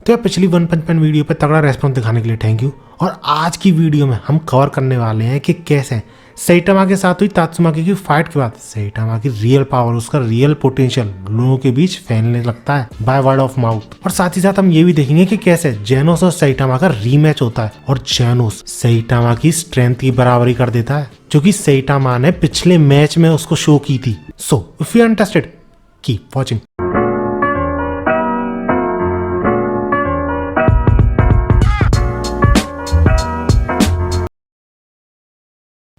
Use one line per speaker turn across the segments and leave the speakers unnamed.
तो यार पिछली वन पंच मैन वीडियो पे तगड़ा रेस्पॉन्स दिखाने के लिए थैंक यू। और आज की वीडियो में हम कवर करने वाले हैं कि कैसे सैटामा के साथ हुई तात्सुमाकी की फाइट के बाद सैटामा की रियल पावर, उसका रियल पोटेंशियल लोगों के बीच फैलने लगता है बाय वर्ड ऑफ माउथ। और साथ ही साथ हम ये भी देखेंगे कि कैसे जेनोस और सैटामा का रीमैच होता है और जेनोस सैटामा की स्ट्रेंथ की बराबरी कर देता है जो कि सैटामा ने पिछले मैच में उसको शो की थी। So if you are interested keep watching.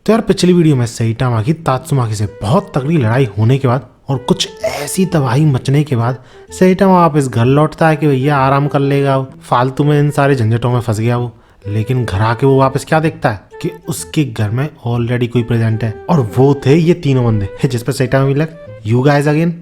तो यार पिछली वीडियो में सैटामा की तात्सुमाकी से बहुत तगड़ी लड़ाई होने के बाद और कुछ ऐसी तबाही मचने के बाद सैटामा वापस घर लौटता है कि भैया आराम कर लेगा, वो फालतू में इन सारे झंझटों में फंस गया वो। लेकिन घर आके वो वापस क्या देखता है कि उसके घर में ऑलरेडी कोई प्रेजेंट है और वो थे ये तीनों बंदे जिस पर सैटामा भी लग यू गाइस अगेन।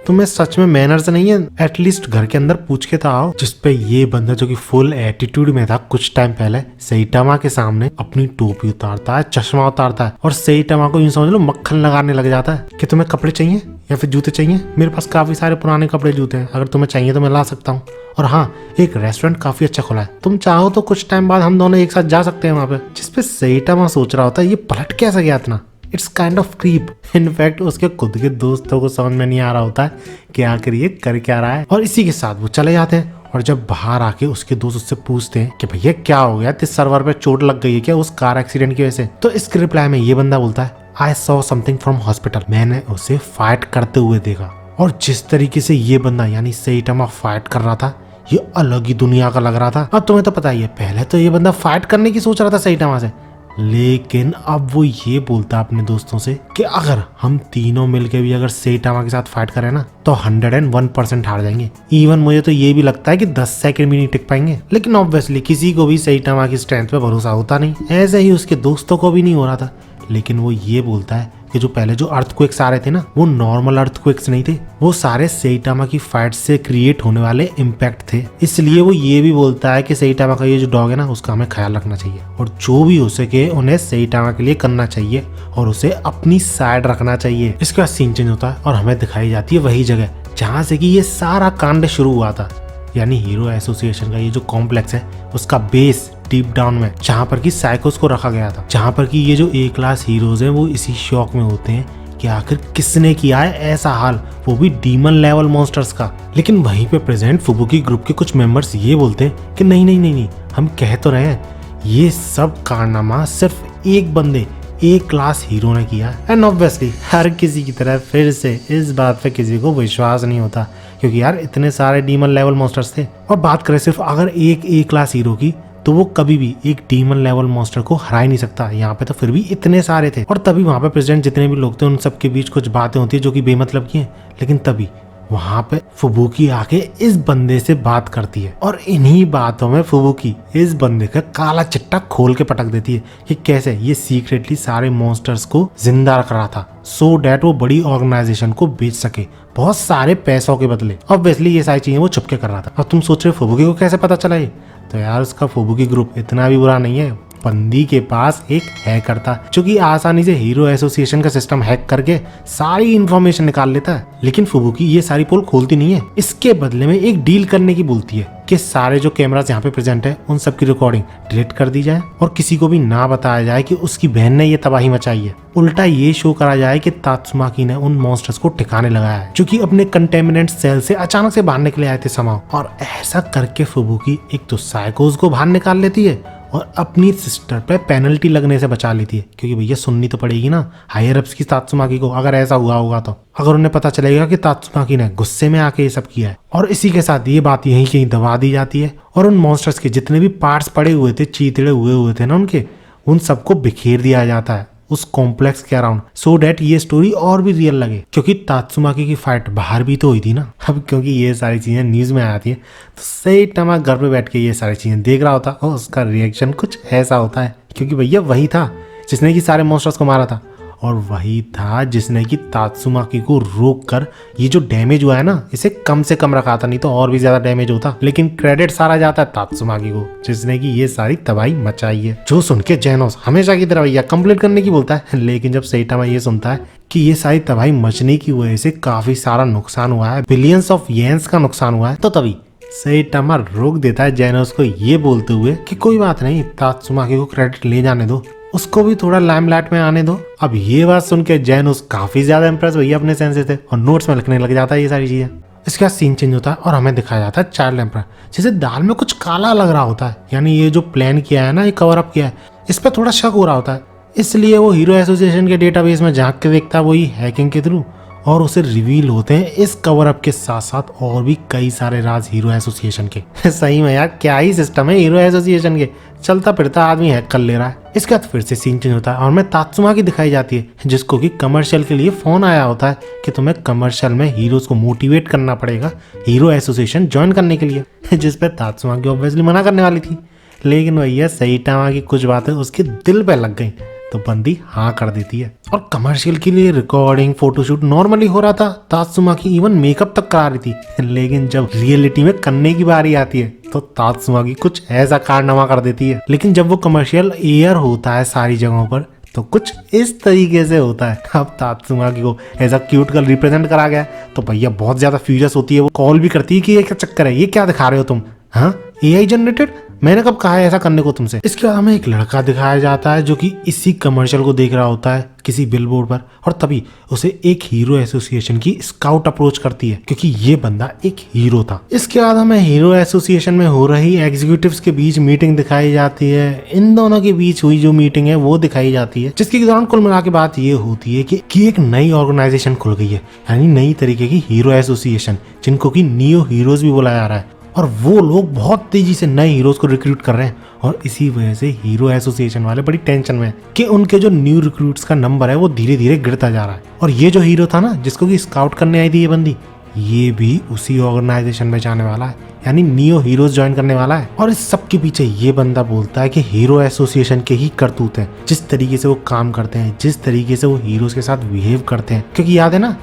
तुम्हें सच में मैनर्स नहीं है? एटलीस्ट घर के अंदर पूछ के तो आओ। जिसपे ये बंदा जो कि फुल एटीट्यूड में था कुछ टाइम पहले सैटामा के सामने अपनी टोपी उतारता है, चश्मा उतारता है और सैटामा को यूं समझ लो मक्खन लगाने लग जाता है कि तुम्हें कपड़े चाहिए या फिर जूते चाहिए। मेरे पास काफी सारे पुराने कपड़े जूते हैं, अगर तुम्हें चाहिए तो मैं ला सकता हूँ। और हाँ, एक रेस्टोरेंट काफी अच्छा खुला है, तुम चाहो तो कुछ टाइम बाद हम दोनों एक साथ जा सकते हैं वहाँ पे। जिसपे सैटामा सोच रहा होता है ये पलट कैसे गया इतना, it's kind of creep. In fact उसके खुद के दोस्तों को समझ में नहीं आ रहा होता है कि आखिर ये कर क्या रहा है। और इसी के साथ वो चले जाते हैं और जब बाहर आके उसके दोस्त उससे पूछते हैं कि भैया क्या हो गया, तेरे सर्वर पे चोट लग गई है क्या उस कार एक्सीडेंट की वजह से? तो इसके रिप्लाई में ये बंदा बोलता है I saw something from hospital, मैंने उसे फाइट करते हुए देखा। और जिस तरीके से ये बंदा यानी सैटामा फाइट कर रहा था ये अलग ही दुनिया का लग रहा था। अब तुम्हें तो पता ही है पहले तो ये बंदा फाइट करने की सोच रहा था सैटामा से, लेकिन अब वो ये बोलता अपने दोस्तों से कि अगर हम तीनों मिलके भी अगर सैटामा के साथ फाइट करें ना तो 101% हार जाएंगे। इवन मुझे तो ये भी लगता है कि 10 सेकंड भी नहीं टिक पाएंगे। लेकिन ऑब्वियसली किसी को भी सैटामा की स्ट्रेंथ पे भरोसा होता नहीं, ऐसे ही उसके दोस्तों को भी नहीं हो रहा था। लेकिन वो ये बोलता है कि जो पहले जो अर्थक्वेक्स आ रहे थे ना वो नॉर्मल अर्थक्वेक्स नहीं थे, वो सारे सैटामा की फाइट से क्रिएट होने वाले इम्पैक्ट थे। इसलिए वो ये भी बोलता है कि सैटामा का ये जो डॉग है ना उसका हमें ख्याल रखना चाहिए और जो भी हो सके उन्हें सैटामा के लिए करना चाहिए और उसे अपनी साइड रखना चाहिए। इसके बाद सीन चेंज होता है और हमें दिखाई जाती है वही जगह जहाँ से कि ये सारा कांड शुरू हुआ था, यानी हीरो एसोसिएशन का ये जो कॉम्प्लेक्स है उसका बेस डीप डाउन में, जहाँ पर कि साइकोस को रखा गया था, जहाँ पर कि ये जो ए क्लास हीरोज हैं वो इसी शौक में होते हैं कि आखिर किसने किया है ऐसा हाल, वो भी डीमन लेवल मॉन्स्टर्स का। लेकिन वहीं पे प्रेजेंट फुबुकी ग्रुप के कुछ मेंबर्स ये बोलते हैं कि नहीं नहीं नहीं नहीं, हम कह तो रहे हैं ये सब कारनामा सिर्फ एक बंदे ए क्लास हीरो ने किया। एंड ऑब्वियसली हर किसी की तरह फिर से इस बात पे किसी को विश्वास नहीं होता क्योंकि यार इतने सारे डीमन लेवल मॉन्स्टर्स थे। और बात करें सिर्फ अगर एक ए क्लास हीरो की तो वो कभी भी एक डीमन लेवल मॉन्स्टर को हरा ही नहीं सकता। यहाँ पे तो फिर भी इतने सारे थे और तभी वहाँ पे प्रेसिडेंट जितने भी लोग थे उन सबके बीच कुछ बातें होती है जो कि बेमतलब की हैं। लेकिन तभी वहाँ पे फुबुकी आके इस बंदे से बात करती है और इन्हीं बातों में फुबुकी इस बंदे का काला चिट्टा खोल के पटक देती है कि कैसे ये सीक्रेटली सारे मॉन्स्टर्स को जिंदा रख रहा था सो डैट वो बड़ी ऑर्गेनाइजेशन को बेच सके बहुत सारे पैसों के बदले। ऑब्वियसली ये सारी चीजें वो छुपके कर रहा था। अब तुम सोच रहे हो फुबुकी को कैसे पता चला ये? तो यार उसका फुबुकी ग्रुप इतना भी बुरा नहीं है। बंदी के पास एक हैकर था जो कि आसानी से हीरो एसोसिएशन का सिस्टम हैक करके सारी इंफॉर्मेशन निकाल लेता है। लेकिन फुबुकी ये सारी पोल खोलती नहीं है, इसके बदले में एक डील करने की बोलती है कि सारे जो कैमरास यहाँ पे प्रेजेंट है उन सब की रिकॉर्डिंग डिलीट कर दी जाए और किसी को भी ना बताया जाए कि उसकी बहन ने ये तबाही मचाई है। उल्टा ये शो करा जाए कि तात्सुमाकी ने उन मॉन्स्टर्स को ठिकाने लगाया है जो कि अपने कंटेमिनेंट सेल से अचानक से बाहर निकले आए थे समाओ। और ऐसा करके फुबुकी एक तो साइकोस को बाहर निकाल लेती है और अपनी सिस्टर पे पेनल्टी लगने से बचा लेती है क्योंकि भैया सुननी तो पड़ेगी ना हायर अप्स की तात्सुमाकी को अगर ऐसा हुआ होगा तो, अगर उन्हें पता चलेगा कि तात्सुमाकी ने गुस्से में आके ये सब किया है। और इसी के साथ ये बात यहीं कहीं दबा दी जाती है और उन मॉन्स्टर्स के जितने भी पार्ट्स पड़े हुए थे, चीतड़े हुए थे ना उनके, उन सबको बिखेर दिया जाता है उस कॉम्प्लेक्स के अराउंड सो डैट ये स्टोरी और भी रियल लगे। क्योंकि तात्सुमाकी की फाइट बाहर भी तो हुई थी ना। अब क्योंकि ये सारी चीजें न्यूज में आती है तो सैटामा घर पे बैठ के ये सारी चीजें देख रहा होता और उसका रिएक्शन कुछ ऐसा होता है क्योंकि भैया वही था जिसने कि सारे मॉन्स्टर्स को मारा था और वही था जिसने कि तात्सुमाकी को रोक कर ये जो डैमेज हुआ है ना इसे कम से कम रखा था, नहीं तो और भी ज्यादा डैमेज होता। लेकिन क्रेडिट सारा जाता है तात्सुमाकी को जिसने कि ये सारी तबाही मचाई है। जो सुन के जेनोस हमेशा की तरह भैया कंप्लीट करने की बोलता है, लेकिन जब सैटामा ये सुनता है कि ये सारी तबाही मचने की वजह से काफी सारा नुकसान हुआ है, बिलियंस ऑफ येन्स का नुकसान हुआ है, तो तभी सैटामा रोक देता है जेनोस को ये बोलते हुए कि कोई बात नहीं, तात्सुमाकी को क्रेडिट ले जाने दो, उसको भी थोड़ा लाइमलाइट में आने दो। अब ये बात सुन के जेनोस काफी ज्यादा इंप्रेस भैया अपने सेंस से और नोट्स में लिखने लग जाता है ये सारी चीजें। इसके बाद सीन चेंज होता है और हमें दिखाया जाता है चाइल्ड एम्परर, जैसे दाल में कुछ काला लग रहा होता है, यानी ये जो प्लान किया है ना, ये कवर अप किया है, इस पर थोड़ा शक हो रहा होता है। इसलिए वो हीरो एसोसिएशन के डेटाबेस में झांक के देखता है, वही हैकिंग के थ्रू, और उसे रिवील होते हैं इस कवर अप के साथ साथ और भी कई सारे राज हीरो एसोसिएशन के। सही में यार क्या ही सिस्टम है हीरो एसोसिएशन के, चलता फिरता आदमी हैक कर ले रहा है। इसके बाद फिर से सीन चेंज होता है और हमें तात्सुमाकी दिखाई जाती है, जिसको कि कमर्शियल के लिए फोन आया होता है कि तुम्हें कमर्शियल में हीरोज को मोटिवेट करना पड़ेगा हीरो एसोसिएशन ज्वाइन करने के लिए, जिस पे तात्सुमाकी ऑब्वियसली मना करने वाली थी। लेकिन भैया सैटामा की कुछ बातें उसके दिल पे लग गई तो बंदी हाँ कर देती है। और कमर्शियल के लिए रिकॉर्डिंग फोटोशूट नॉर्मली हो रहा था, तात्सुमाकी इवन मेकअप तक करा रही थी। लेकिन जब रियलिटी में करने की बारी आती है तो तात्सुमाकी कुछ ऐसा कारनामा कर देती है। लेकिन जब वो कमर्शियल एयर होता है सारी जगहों पर तो कुछ इस तरीके से होता है। अब तात्सुमाकी को ऐसा क्यूट गर्ल रिप्रेजेंट करा गया तो भैया बहुत ज्यादा फ्यूरियस होती है, वो कॉल भी करती है कि ये क्या चक्कर है, ये क्या दिखा रहे हो तुम, हाँ एआई जनरेटेड, मैंने कब कहा है ऐसा करने को तुमसे। इसके बाद हमें एक लड़का दिखाया जाता है जो कि इसी कमर्शियल को देख रहा होता है किसी बिलबोर्ड पर, और तभी उसे एक हीरो एसोसिएशन की स्काउट अप्रोच करती है क्योंकि ये बंदा एक हीरो था। इसके बाद हमें हीरो एसोसिएशन में हो रही एग्जीक्यूटिव्स के बीच मीटिंग दिखाई जाती है। इन दोनों के बीच हुई जो मीटिंग है वो दिखाई जाती है, जिसके दौरान कुल मिला के बात ये होती है कि एक नई ऑर्गेनाइजेशन खुल गई है, यानी नई तरीके की हीरो एसोसिएशन, जिनको की नियो हीरोज भी बोला जा रहा है। और वो लोग बहुत तेजी से नए हीरोज को रिक्रूट कर रहे हैं और इसी वजह से हीरो एसोसिएशन वाले बड़ी टेंशन में हैं कि उनके जो न्यू रिक्रूट्स का नंबर है वो धीरे धीरे गिरता जा रहा है। और ये जो हीरो था ना जिसको कि स्काउट करने आई थी ये बंदी, ये भी उसी ऑर्गेनाइजेशन में जाने वाला है, यानी नियो हीरोज ज्वाइन करने वाला है। और इस सब के पीछे ये बंदा बोलता है कि हीरो एसोसिएशन के ही करतूत है, जिस तरीके से वो काम करते हैं, जिस तरीके से वो हीरोज के साथ बिहेव करते हैं। क्योंकि याद है ना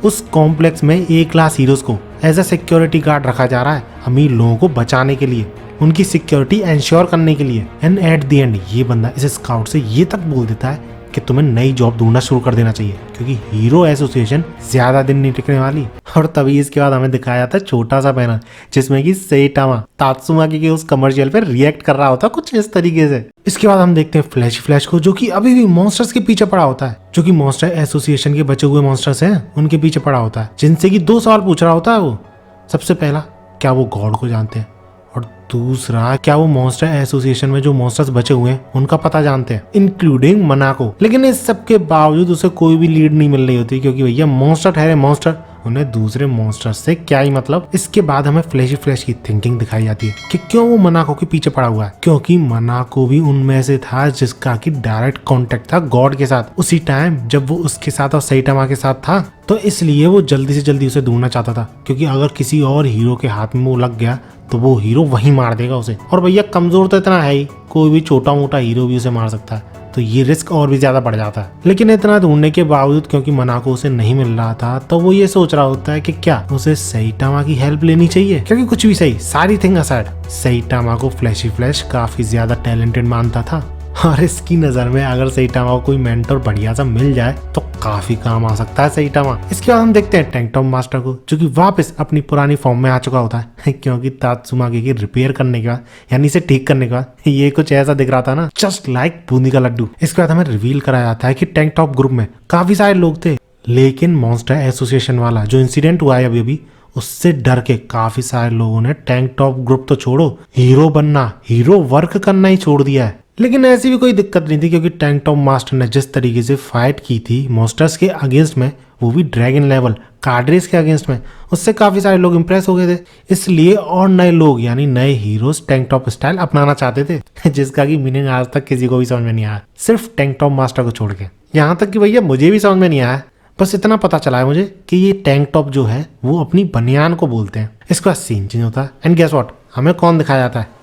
उस कॉम्प्लेक्स में ए क्लास हीरोज को एज अ सिक्योरिटी गार्ड रखा जा रहा है, अमीर लोगों को बचाने के लिए, उनकी सिक्योरिटी इंश्योर करने के लिए। एंड एट द एंड ये बंदा इस स्काउट से ये तक बोल देता है कि तुम्हें नई जॉब ढूंढना शुरू कर देना चाहिए क्योंकि हीरो एसोसिएशन ज्यादा दिन नहीं टिकने वाली। और तभी इसके बाद हमें दिखाया था छोटा सा पैनल जिसमें कि सैटामा तात्सुमाकी के उस कमर्शियल पे रिएक्ट कर रहा होता कुछ इस तरीके से। इसके बाद हम देखते हैं फ्लैश को, जो कि अभी भी मॉन्स्टर्स के पीछे पड़ा होता है, जो कि मॉन्स्टर एसोसिएशन के बचे हुए मॉन्स्टर्स हैं उनके पीछे पड़ा होता है, जिनसे कि 2 सवाल पूछ रहा होता है वो। सबसे पहला, क्या वो गॉड को जानते हैं, और दूसरा, क्या वो मॉन्स्टर एसोसिएशन में जो मॉन्स्टर्स बचे हुए हैं उनका पता जानते हैं, इंक्लूडिंग मनाको। लेकिन इस सब के बावजूद उसे कोई भी लीड नहीं मिल रही होती क्योंकि भैया मॉन्स्टर ठहरे मॉन्स्टर, उन्हें दूसरे मॉन्स्टर से क्या ही मतलब। इसके बाद हमें फ्लैश की थिंकिंग दिखाई जाती है कि क्यों वो मनाको के पीछे पड़ा हुआ है, क्योंकि मनाको भी उनमें से था जिसका कि डायरेक्ट कांटेक्ट था गॉड के साथ उसी टाइम जब वो उसके साथ और सैटामा के साथ था। तो इसलिए वो जल्दी से जल्दी उसे ढूंढना चाहता था क्योंकि अगर किसी और हीरो के हाथ में वो लग गया तो वो हीरो वहीं मार देगा उसे। और भैया कमजोर तो इतना है ही, कोई भी छोटा मोटा हीरो भी उसे मार सकता है, तो ये रिस्क और भी ज्यादा बढ़ जाता है। लेकिन इतना ढूंढने के बावजूद क्योंकि मनाको उसे नहीं मिल रहा था तो वो ये सोच रहा होता है कि क्या उसे सैटामा की हेल्प लेनी चाहिए, क्योंकि कुछ भी सही, सारी थिंग असाइड, सैटामा को फ्लैश काफी ज्यादा टैलेंटेड मानता था और इसकी नजर में अगर सैटामा को कोई मेंटर बढ़िया सा मिल जाए तो काफी काम आ सकता है सैटामा। इसके बाद हम देखते हैं टैंक टॉप मास्टर को, जो कि वापस अपनी पुरानी फॉर्म में आ चुका होता है क्योंकि तात्सुमाकी की रिपेयर करने के बाद, यानी इसे ठीक करने के बाद ये कुछ ऐसा दिख रहा था ना, जस्ट लाइक बूंदी का लड्डू। इसके बाद हमें रिवील कराया जाता है कि टैंक टॉप ग्रुप में काफी सारे लोग थे, लेकिन मॉन्स्टर एसोसिएशन वाला जो इंसिडेंट हुआ है अभी उससे डर के काफी सारे लोगों ने टैंक टॉप ग्रुप तो छोड़ो, हीरो बनना, हीरो वर्क करना ही छोड़ दिया है। लेकिन ऐसी भी कोई दिक्कत नहीं थी क्योंकि टैंक टॉप मास्टर ने जिस तरीके से फाइट की थी मॉन्स्टर्स के अगेंस्ट में, वो भी ड्रैगन लेवल कार्ड्रेस के अगेंस्ट में, उससे काफी सारे लोग इंप्रेस हो गए थे। इसलिए और नए लोग यानी नए हीरोज टैंक टॉप स्टाइल अपनाना चाहते थे जिसका की मीनिंग आज तक किसी को भी समझ में नहीं आया, सिर्फ टैंक टॉप मास्टर को छोड़ के। यहाँ तक कि भैया मुझे भी समझ में नहीं आया, बस इतना पता चला है मुझे कि ये टैंक टॉप जो है वो अपनी बनियान को बोलते हैं। इसके बाद सीन चेंज होता है एंड गेस व्हाट, हमें कौन दिखाया जाता है,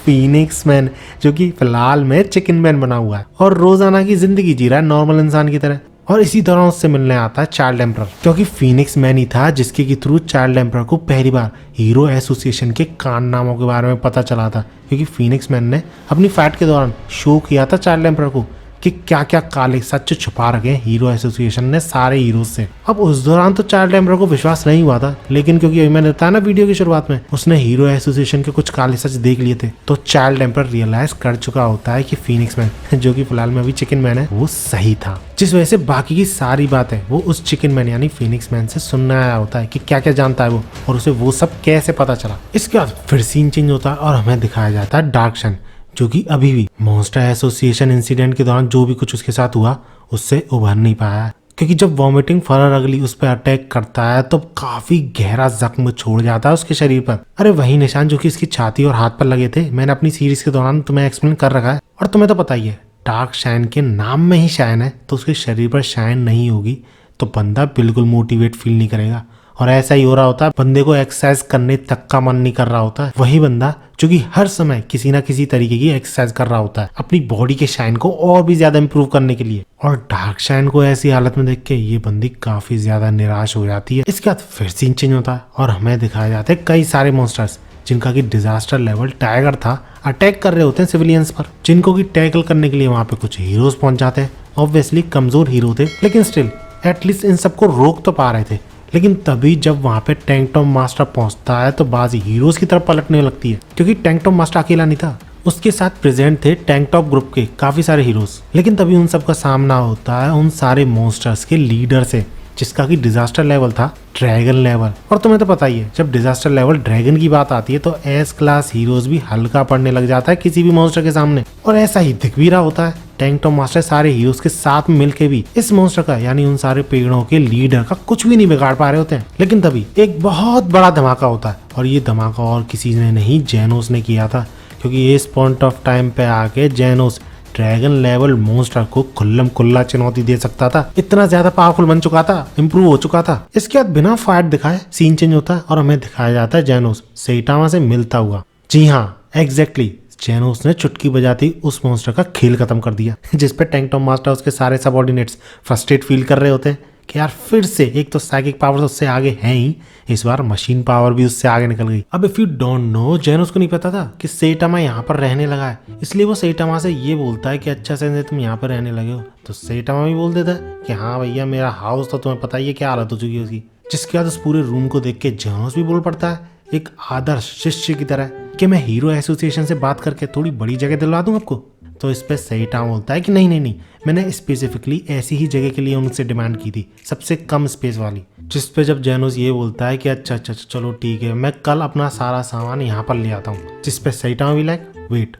फीनिक्स मैन, जो कि फिलहाल में चिकन मैन बना हुआ है और रोजाना की जिंदगी जी रहा है नॉर्मल इंसान की तरह। और इसी दौरान उससे मिलने आता है चाइल्ड एम्परर, क्योंकि फीनिक्स मैन ही था जिसके के थ्रू चाइल्ड एम्परर को पहली बार हीरो एसोसिएशन के कारनामों के बारे में पता चला था, क्योंकि फीनिक्स मैन ने अपनी फाइट के दौरान शो किया था चाइल्ड एम्परर को कि क्या क्या काले सच छुपा रखे हैं हीरो एसोसिएशन ने सारे हीरोज से। अब उस दौरान तो चार्ल्स एम्बर को विश्वास नहीं हुआ था, लेकिन क्योंकि अभी मैंने बताया ना वीडियो की शुरुआत में, उसने हीरो एसोसिएशन के कुछ काले सच देख लिए थे, तो चार्ल्स एम्बर रियलाइज कर चुका होता है कि फीनिक्स मैन, जो कि फिलहाल में अभी चिकन मैन है, वो सही था। जिस वजह से बाकी की सारी बातें वो उस चिकन मैन यानी फीनिक्स मैन से सुनना आया होता है कि क्या क्या जानता है वो, और उसे वो सब कैसे पता चला। इसके बाद फिर सीन चेंज होता है और हमें दिखाया जाता है डार्क शाइन, जो कि अभी भी मॉन्स्टर एसोसिएशन इंसिडेंट के दौरान जो भी कुछ उसके साथ हुआ उससे उभर नहीं पाया है। क्योंकि जब वॉमिटिंग फरर अगली उस पर अटैक करता है तो काफी गहरा जख्म छोड़ जाता है उसके शरीर पर। अरे वही निशान जो कि इसकी छाती और हाथ पर लगे थे, मैंने अपनी सीरीज के दौरान तुम्हें एक्सप्लेन कर रखा है। और तुम्हें तो पता ही है, डार्क शाइन के नाम में ही शाइन है, तो उसके शरीर पर शाइन नहीं होगी तो बंदा बिल्कुल मोटिवेट फील नहीं करेगा। और ऐसा ही हो रहा होता है, बंदे को एक्सरसाइज करने तक का मन नहीं कर रहा होता है। वही बंदा जो कि हर समय किसी ना किसी तरीके की एक्सरसाइज कर रहा होता है अपनी बॉडी के शाइन को और भी ज्यादा इंप्रूव करने के लिए। और डार्क शाइन को ऐसी हालत में देख के ये बंदी काफी ज्यादा निराश हो जाती है। इसके बाद फिर सीन चेंज होता है और हमें दिखाया जाता है कई सारे मॉन्स्टर्स जिनका की डिजास्टर लेवल टाइगर था, अटैक कर रहे होते हैं सिविलियंस पर, जिनको की टैकल करने के लिए वहां पे कुछ हीरोज पहुंच जाते हैं। ऑब्वियसली कमजोर हीरो थे, लेकिन स्टिल एटलीस्ट इन सबको रोक तो पा रहे थे। लेकिन तभी जब वहां पे टैंक टॉप मास्टर पहुंचता है तो बाजी हीरोज की तरफ पलटने लगती है, क्योंकि टैंक टॉप मास्टर अकेला नहीं था, उसके साथ प्रेजेंट थे टैंक टॉप ग्रुप के काफी सारे हीरोज। लेकिन तभी उन सबका सामना होता है उन सारे मॉन्स्टर्स के लीडर से, जिसका की डिजास्टर लेवल था ड्रैगन लेवल। और तुम्हें तो पता ही है, जब डिजास्टर लेवल ड्रैगन की बात आती है तो एस क्लास हीरोज भी हल्का पड़ने लग जाता है किसी भी मॉन्स्टर के सामने। और ऐसा ही दिख भी रहा होता है, टैंक टॉप मास्टर सारे हीरोज के साथ मिलके भी इस मॉन्स्टर का यानी उन सारे पेड़ों के लीडर का कुछ भी नहीं बिगाड़ पा रहे होते हैं। लेकिन तभी एक बहुत बड़ा धमाका होता है, और ये धमाका और किसी ने नहीं, जेनोस ने किया था। क्योंकि इस पॉइंट ऑफ टाइम पे आके जेनोस ड्रैगन लेवल मॉन्स्टर को खुल्लम खुल्ला चुनौती दे सकता था, इतना ज्यादा पावरफुल बन चुका था, इंप्रूव हो चुका था। इसके बाद बिना फाइट दिखाए सीन चेंज होता है और हमें दिखाया जाता है जेनोस सेइटामा से मिलता हुआ। जी हाँ, एग्जैक्टली जेनोस ने चुटकी बजाती उस मॉन्स्टर का खेल खत्म कर दिया, जिसपे टैंक टॉप मास्टर उसके सारे सबऑर्डिनेट्स फ्रस्ट्रेट फील कर रहे होते हैं कि यार फिर से एक तो साइकिक पावर उससे आगे है ही, इस बार मशीन पावर भी उससे आगे निकल गई। अब इफ यू डोंट नो, जेनोस को नहीं पता था कि सेइटामा यहाँ पर रहने लगा है, इसलिए वो सेइटामा से ये बोलता है कि अच्छा सेंसे तुम यहाँ पर रहने लगे हो। तो सेइटामा भी बोल देता है कि हाँ भैया, मेरा हाउस तो तुम्हें पता ही है क्या हालत हो चुकी है उसकी। जिसके बाद उस पूरे रूम को देख के जेनोस भी बोल पड़ता है एक आदर्श शिष्य की तरह कि मैं हीरो एसोसिएशन से बात करके थोड़ी बड़ी जगह दिलवा दूं आपको। तो इस पे सेइटामा बोलता है कि नहीं नहीं नहीं, मैंने स्पेसिफिकली ऐसी ही जगह के लिए उनसे डिमांड की थी, सबसे कम स्पेस वाली। जिस पे जब जेनोस ये बोलता है कि अच्छा अच्छा चलो ठीक है, मैं कल अपना सारा सामान यहाँ पर ले आता हूँ। जिस पे सेइटामा भी like wait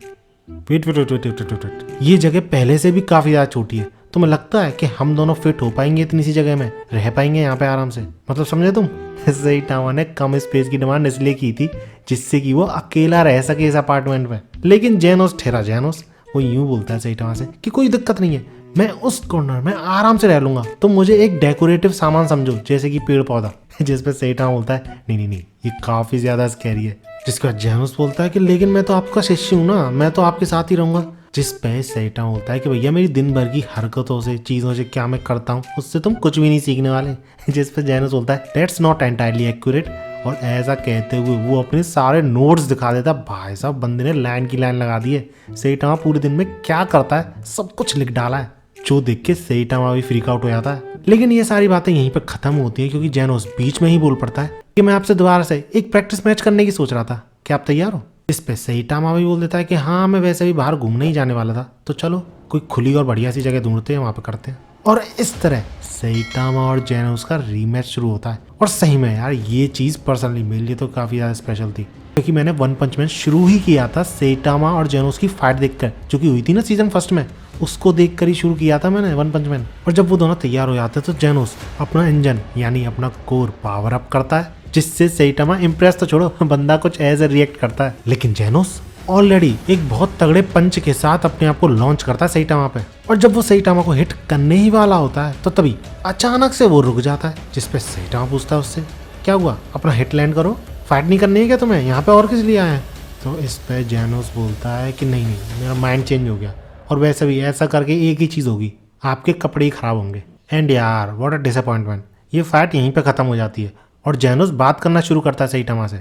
wait wait wait wait wait wait, ये जगह पहले से भी काफी ज्यादा छोटी है, तुम्हें लगता है कि हम दोनों फिट हो पाएंगे इतनी सी जगह में, रह पाएंगे यहाँ पे आराम से? मतलब समझे तुम? सेइटामा ने कम स्पेस की डिमांड इसलिए की थी जिससे कि वो अकेला रह सके इस अपार्टमेंट में। लेकिन जेनोस ठहरा, जेनोस वो यूं बोलता है सेइटामा से कि कोई दिक्कत नहीं है, मैं उस कॉर्नर में आराम से रह लूंगा, तो मुझे एक डेकोरेटिव सामान समझो जैसे कि पेड़ पौधा। जिसपे सेइटामा बोलता है नहीं नहीं नहीं, ये काफी ज्यादा स्कैरी है। जिसके बाद जेनोस बोलता है कि लेकिन मैं तो आपका शिष्य हूँ ना, मैं तो आपके साथ ही रहूंगा। जिस पे सेइटामा बोलता है कि भैया मेरी दिन भर की हरकतों से, चीजों से क्या मैं करता हूँ उससे तुम कुछ भी नहीं सीखने वाले। जिस पे जेनोस बोलता है दैट्स नॉट एंटायरली एक्यूरेट, और ऐसा कहते हुए वो अपने सारे नोट्स दिखा देता। भाई साहब, बंदे ने लाइन की लाइन लगा दी है। सेइटामा पूरे दिन में क्या करता है सब कुछ लिख डाला है, जो देख के सेइटामा भी फ्रीक आउट हो जाता है। लेकिन ये सारी बातें यहीं पे खत्म होती है, क्योंकि जेनोस बीच में ही बोल पड़ता है कि मैं आपसे दोबारा से एक प्रैक्टिस मैच करने की सोच रहा था, क्या आप तैयार हो? इस पे सेइटामा भी बोल देता है कि हाँ, मैं वैसे भी बाहर घूमने ही जाने वाला था, तो चलो कोई खुली और बढ़िया सी जगह ढूंढते हैं, वहां पे करते हैं। और इस तरह सेइटामा और जेनोस का रीमैच शुरू होता है। और सही में यार, ये चीज पर्सनली मेरे लिए तो काफी ज्यादा स्पेशल थी, क्योंकि मैंने वन पंच मैन शुरू ही किया था सेइटामा और जेनोस की फाइट देखकर, जो कि हुई थी ना सीजन फर्स्ट में, उसको देखकर ही शुरू किया था मैंने वन पंच मैन। और जब वो दोनों तैयार हो जाते तो जेनोस अपना इंजन यानी अपना कोर पावर अप करता है, जिससे सेइटामा इम्प्रेस तो छोड़ो, बंदा कुछ ऐसे रिएक्ट करता है। लेकिन जेनोस ऑलरेडी एक बहुत तगड़े पंच के साथ अपने आप को लॉन्च करता है सेइटामा पे। और जब वो सेइटामा को हिट करने ही वाला होता है तो तभी अचानक से वो रुक जाता है। जिस पे सेइटामा पूछता है उससे, क्या हुआ, अपना हिट लैंड करो, फाइट नहीं करनी है क्या तुम्हें, यहाँ पे और किस लिए आए हैं? तो इस पे जेनोस बोलता है कि नहीं नहीं, मेरा माइंड चेंज हो गया, और वैसे भी ऐसा करके एक ही चीज होगी, आपके कपड़े ही खराब होंगे। एंड यार व्हाट अ डिसअपॉइंटमेंट, ये फाइट यहीं पे खत्म हो जाती है और जेनोस बात करना शुरू करता है सेइटामा से।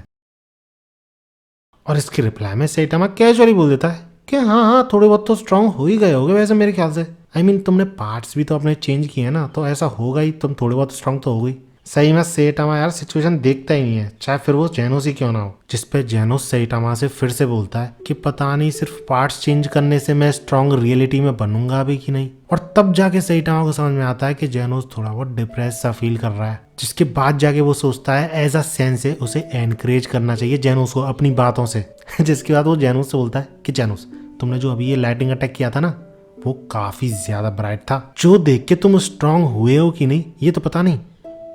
और इसके रिप्लाई में सेइटामा कैजुअली बोल देता है कि हाँ हाँ, थोड़े बहुत तो स्ट्रांग हो ही गए होगे वैसे मेरे ख्याल से। तुमने पार्ट्स भी तो अपने चेंज किए हैं ना, तो ऐसा होगा ही, तुम थोड़े बहुत स्ट्रांग तो हो गई। सही में सेटामा यार सिचुएशन देखता ही नहीं है, चाहे फिर वो जेनोस ही क्यों ना हो। जिसपे जेनोस सेटामा से फिर से बोलता है कि पता नहीं सिर्फ पार्ट्स चेंज करने से मैं स्ट्रांग रियलिटी में बनूंगा भी कि नहीं। और तब जाके सेटामा को समझ में आता है कि जेनोस थोड़ा बहुत डिप्रेस सा फील कर रहा है। जिसके बाद जाके वो सोचता है एज अ सेंसे उसे एनकरेज करना चाहिए जेनोस को अपनी बातों से। जिसके बाद वो जेनोस से बोलता है कि जेनोस, तुमने जो अभी ये लाइटिंग अटैक किया था ना, वो काफी ज्यादा ब्राइट था। जो देख के तुम स्ट्रांग हुए हो कि नहीं ये तो पता नहीं,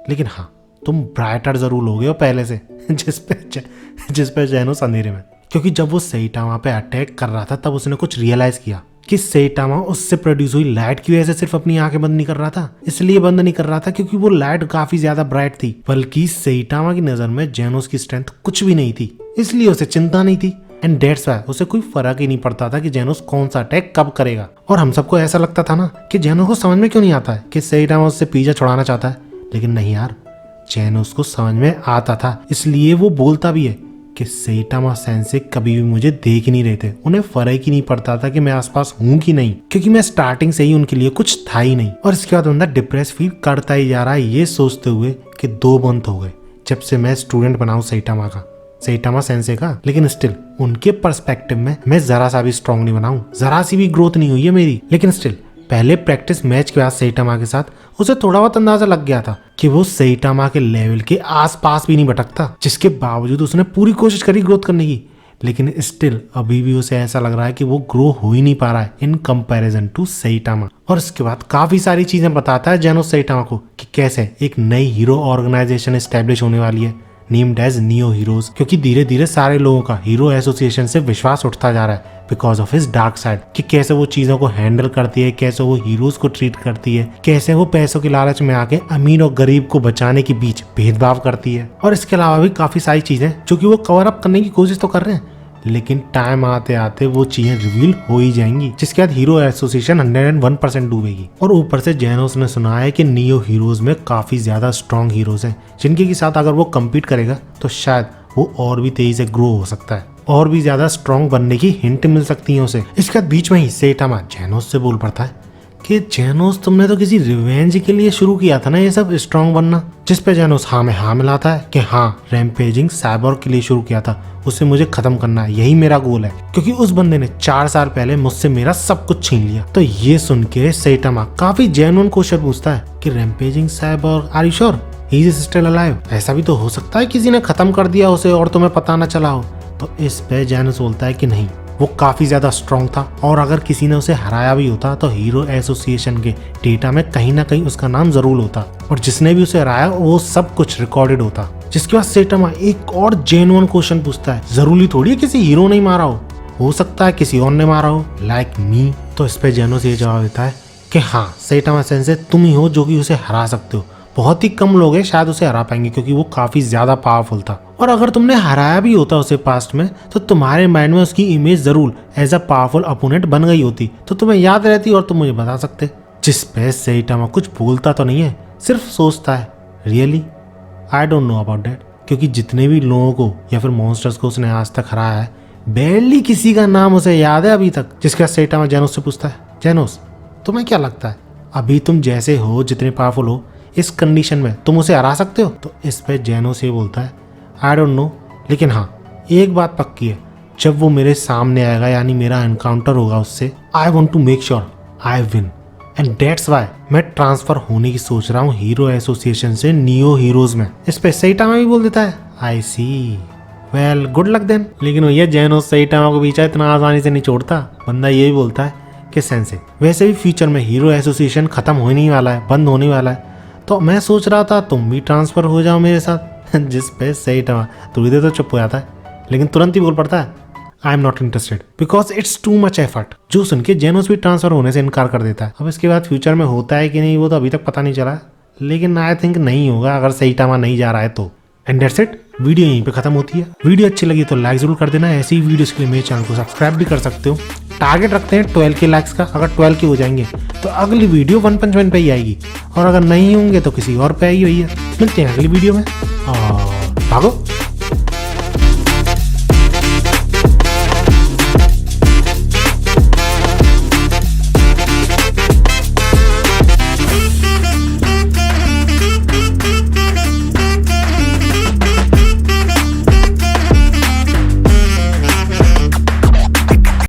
लेकिन हाँ तुम ब्राइटर जरूर हो गए हो पहले से। जिसपे जेनोस अंधेरे में, क्योंकि जब वो सेटामा पे अटैक कर रहा था तब उसने कुछ रियलाइज किया कि सेटामा उससे प्रोड्यूस हुई लाइट की वजह से सिर्फ अपनी आंखें बंद नहीं कर रहा था। इसलिए बंद नहीं कर रहा था क्योंकि वो लाइट काफी ज्यादा ब्राइट थी, बल्कि सेटामा की नजर में जेनोस की स्ट्रेंथ कुछ भी नहीं थी, इसलिए उसे चिंता नहीं थी। एंड डेट्स वाई उसे कोई फर्क ही नहीं पड़ता था कि जेनोस कौन सा अटैक कब करेगा। और हम सबको ऐसा लगता था ना कि जेनोस को समझ में क्यों नहीं आता है कि सेटामा उससे पीछा छुड़ाना चाहता है, लेकिन नहीं यार, जेनोस को समझ में आता था। इसलिए वो बोलता भी है कि सेटामा सेंसे कभी भी मुझे देख ही नहीं रहे थे, उन्हें फर्क ही नहीं पड़ता था कि मैं आसपास हूं कि नहीं, क्योंकि मैं स्टार्टिंग से ही उनके लिए कुछ था ही नहीं। और इसके बाद बंदा डिप्रेस फील करता ही जा रहा है, ये सोचते हुए कि 2 मंथ हो गए जब से मैं स्टूडेंट बनाऊं सेटामा सेंसे का, लेकिन स्टिल उनके पर्सपेक्टिव में मैं जरा सा भी स्ट्रांग नहीं बनाऊं, जरा सी भी ग्रोथ नहीं हुई है मेरी। लेकिन स्टिल पहले प्रैक्टिस मैच के बाद सेटामा के साथ उसे थोड़ा बहुत अंदाजा लग गया था कि वो सेटामा के लेवल के आसपास भी नहीं भटकता। जिसके बावजूद उसने पूरी कोशिश करी ग्रोथ करने की, लेकिन स्टिल अभी भी उसे ऐसा लग रहा है कि वो ग्रो हो ही नहीं पा रहा है इन कंपैरिजन टू सेटामा। और इसके बाद काफी सारी चीजें बताता है जेनोस सेटामा को कि कैसे एक नई हीरो ऑर्गेनाइजेशन एस्टेब्लिश होने वाली है नेम्ड एज नियो हीरोज, क्योंकि धीरे धीरे सारे लोगों का हीरो एसोसिएशन से विश्वास उठता जा रहा है because of his dark side, कि कैसे वो चीजों को हैंडल करती है, कैसे वो हीरोज को ट्रीट करती है, कैसे वो पैसों की लालच में आके अमीर और गरीब को बचाने के बीच भेदभाव करती है। और इसके अलावा भी काफी सारी चीजें जो कि वो कवर अप करने की कोशिश तो कर रहे हैं, लेकिन टाइम आते आते वो चीजें रिवील हो ही जाएंगी, जिसके बाद हीरो एसोसिएशन 101% डूबेगी। और ऊपर से जेनोस ने सुना है कि नियो हीरोज में काफी ज्यादा स्ट्रॉन्ग हीरोज हैं, जिनके के साथ अगर वो कम्पीट करेगा तो शायद वो और भी तेजी से ग्रो हो सकता है, और भी ज्यादा स्ट्रॉन्ग बनने की हिंट मिल सकती है उसे। इसके बाद बीच में ही सेटामा जेनोस से बोल पड़ता है कि जेनोस, तुमने तो किसी रिवेंज के लिए शुरू किया था ना ये सब स्ट्रॉन्ग बनना। जिसपे जेनोस हाँ में हाँ मिलाता है कि हाँ, रैम्पेजिंग साइबोर्ग के लिए शुरू किया था, उसे मुझे खत्म करना है, यही मेरा गोल है, क्योंकि उस बंदे ने 4 साल पहले मुझसे मेरा सब कुछ छीन लिया। तो ये सुन के सेटामा काफी जेन्युइन क्वेश्चन पूछता है कि rampaging cyborg, are you sure he is still alive? ऐसा भी तो हो सकता है किसी ने खत्म कर दिया उसे और तुम्हें पता न चला हो। तो इस पे जेनोस बोलता है कि नहीं, वो काफी ज्यादा स्ट्रॉन्ग था, और अगर किसी ने उसे हराया भी होता तो हीरो एसोसिएशन के डेटा में कहीं ना कहीं उसका नाम जरूर होता, और जिसने भी उसे हराया वो सब कुछ रिकॉर्डेड होता। जिसके बाद सेटामा एक और जेन्युइन क्वेश्चन पूछता है, जरूरी थोड़ी है किसी हीरो ने मारा हो सकता है किसी और ने मारा हो, लाइक मी। तो इस पे जेनोस ये जवाब देता है कि हाँ सेटामा सेंसे, तुम ही हो जो कि उसे हरा सकते हो, बहुत ही कम लोग हैं शायद उसे हरा पाएंगे क्योंकि वो काफी ज्यादा पावरफुल था। और अगर तुमने हराया भी होता उसे पास्ट में, तो तुम्हारे माइंड में उसकी इमेज जरूर एज अ पावरफुल अपोनेंट बन गई होती, तो तुम्हें याद रहती और तुम मुझे बता सकते। जिस पे सेटामा कुछ बोलता तो नहीं है, सिर्फ सोचता है, really I don't know about that, क्योंकि जितने भी लोगों को या फिर मॉन्स्टर्स को उसने आज तक हराया है, बेरली किसी का नाम उसे याद है अभी तक। जिसके बाद सेटामा जेनोस से पूछता है, जेनोस तुम्हें क्या लगता है अभी तुम जैसे हो, जितने पावरफुल हो, इस कंडीशन में तुम उसे हरा सकते हो? तो इस पे जेनोस ये बोलता है, आई डोंट नो, लेकिन हाँ एक बात पक्की है, जब वो मेरे सामने आएगा यानी मेरा एनकाउंटर होगा उससे, I want to make sure I win, and that's why मैं ट्रांसफर होने की सोच रहा हूँ हीरो एसोसिएशन से नियो हीरोज में। इस पे सेटामा भी बोल देता है, I see, well good luck then. लेकिन भैया जेनोस सेटामा को पीछा इतना आसानी से नहीं छोड़ता। बंदा ये भी बोलता है कि सेंसे, वैसे भी फ्यूचर में हीरो एसोसिएशन खत्म होने वाला है, बंद होने वाला है, तो मैं सोच रहा था तुम भी ट्रांसफर हो जाओ मेरे साथ। जिस पे सेटामा थोड़ी देर तो चुप हो जाता है, लेकिन तुरंत ही बोल पड़ता है, I am not interested because it's too much effort. जो सुन के जेनोस भी ट्रांसफर होने से इनकार कर देता है। अब इसके बाद फ्यूचर में होता है कि नहीं वो तो अभी तक पता नहीं चला, लेकिन आई थिंक नहीं होगा अगर सेटामा नहीं जा रहा है तो। एंड दैट्स इट, वीडियो यहीं पे खत्म होती है। वीडियो अच्छी लगी तो लाइक जरूर कर देना, ऐसी ही वीडियोस के लिए मेरे चैनल को सब्सक्राइब भी कर सकते हो। टारगेट रखते हैं 12 के लाइक्स का, अगर 12 के हो जाएंगे तो अगली वीडियो 1 पंच मैन पे ही आएगी, और अगर नहीं होंगे तो किसी और पे आएगी भैया। मिलते हैं अगली वीडियो में, और भागो।